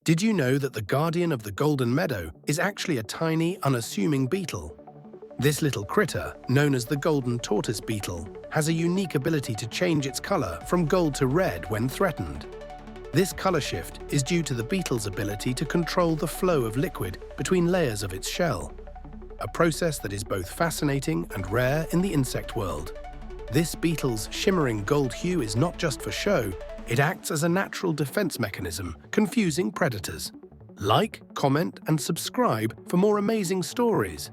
Did you know that the guardian of the golden meadow is actually a tiny, unassuming beetle? This little critter, known as the golden tortoise beetle, has a unique ability to change its color from gold to red when threatened. This color shift is due to the beetle's ability to control the flow of liquid between layers of its shell, a process that is both fascinating and rare in the insect world. This beetle's shimmering gold hue is not just for show, it acts as a natural defense mechanism, confusing predators. Like, comment, and subscribe for more amazing stories.